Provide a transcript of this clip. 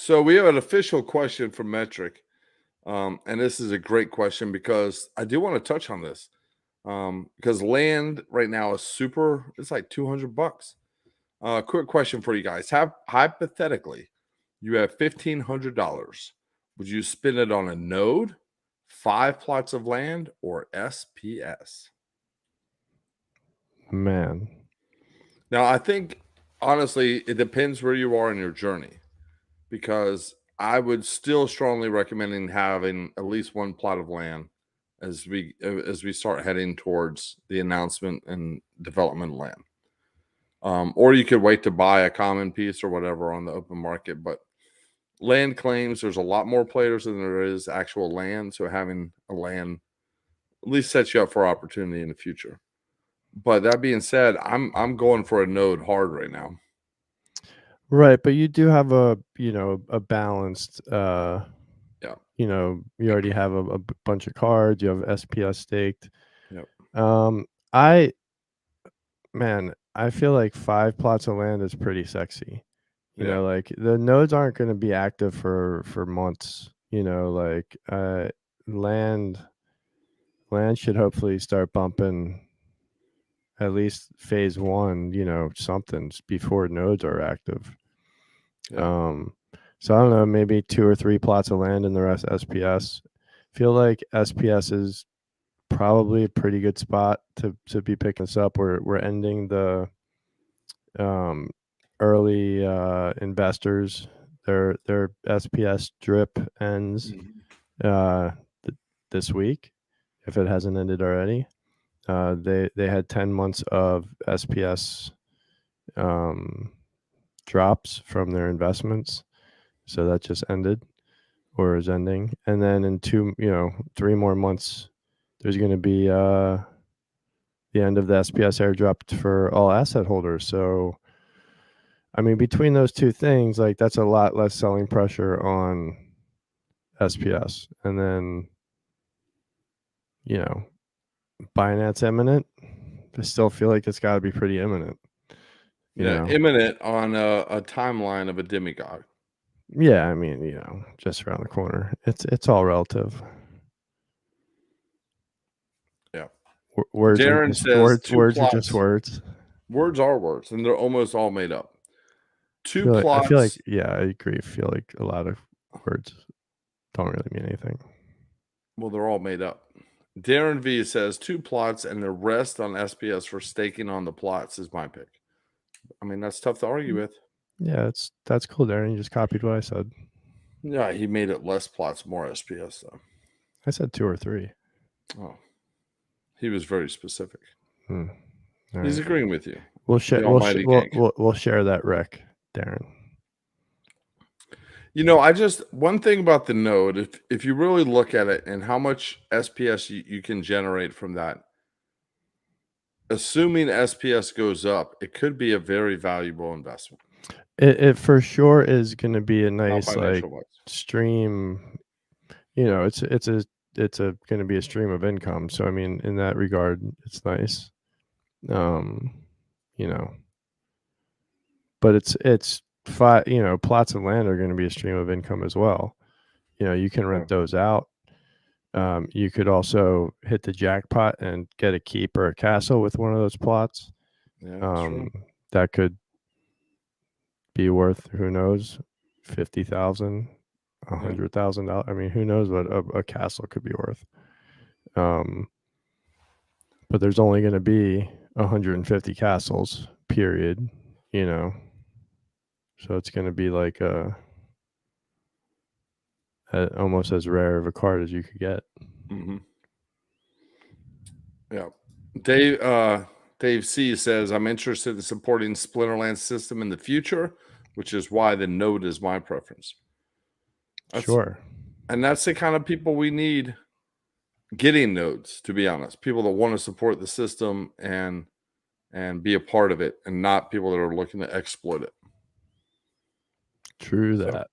So we have an official question from Metric. And this is a great question because I do want to touch on this. Because land right now is it's like $200. Quick question for you guys. Hypothetically, you have $1,500. Would you spend it on a node, 5 plots of land, or SPS? Man. Now, I think honestly, it depends where you are in your journey, because I would still strongly recommend having at least 1 plot of land as we start heading towards the announcement and development land. Or you could wait to buy a common piece or whatever on the open market. But land claims, there's a lot more players than there is actual land. So having a land at least sets you up for opportunity in the future. But that being said, I'm going for a node hard right now. Right, but you do have a balanced Yeah. You already have a bunch of cards, you have SPS staked. Yep. I feel like 5 plots of land is pretty sexy. Yeah. Like the nodes aren't going to be active for months. Like land should hopefully start bumping at least phase 1, something before nodes are active. Yeah. So I don't know, maybe 2 or 3 plots of land and the rest SPS. Feel like SPS is probably a pretty good spot to be picking this up. We're ending the early investors. Their SPS drip ends this week, if it hasn't ended already. They had 10 months of SPS drops from their investments, so that just ended or is ending. And then in 3 more months, there's going to be the end of the SPS airdrop for all asset holders. So I mean, between those two things, like that's a lot less selling pressure on SPS. And then, Binance imminent. I still feel like it's got to be pretty imminent. Imminent on a timeline of a demigod. Yeah, I mean, just around the corner. It's all relative. Yeah. Words Darren are just says words. 2 Words are plots. just words. Words are words, and they're almost all made up. 2 I plots. feel like, yeah, I agree. I feel like a lot of words don't really mean anything. Well, they're all made up. Darren V says 2 plots and the rest on SPS for staking on the plots is my pick. I mean, that's tough to argue with. Yeah, that's cool, Darren. You just copied what I said. Yeah, he made it less plots, more SPS, though. I said 2 or 3. Oh, he was very specific. He's right. Agreeing with you. We'll share. We'll share that rec, Darren. One thing about the node, if you really look at it and how much SPS you can generate from that, assuming SPS goes up, it could be a very valuable investment. It for sure is going to be a nice financial-wise. stream. It's going to be a stream of income. So I mean, in that regard, it's nice. But it's plots of land are going to be a stream of income as well. You can rent those out. You could also hit the jackpot and get a keep or a castle with one of those plots. Yeah, that could be worth, who knows, $50,000, $100,000. I mean, who knows what a castle could be worth. But there's only going to be 150 castles, period. So it's going to be like almost as rare of a card as you could get. Mm-hmm. Yeah. Dave C says, I'm interested in supporting Splinterlands system in the future, which is why the node is my preference. Sure. And that's the kind of people we need getting nodes, to be honest. People that want to support the system and be a part of it, and not people that are looking to exploit it. True that.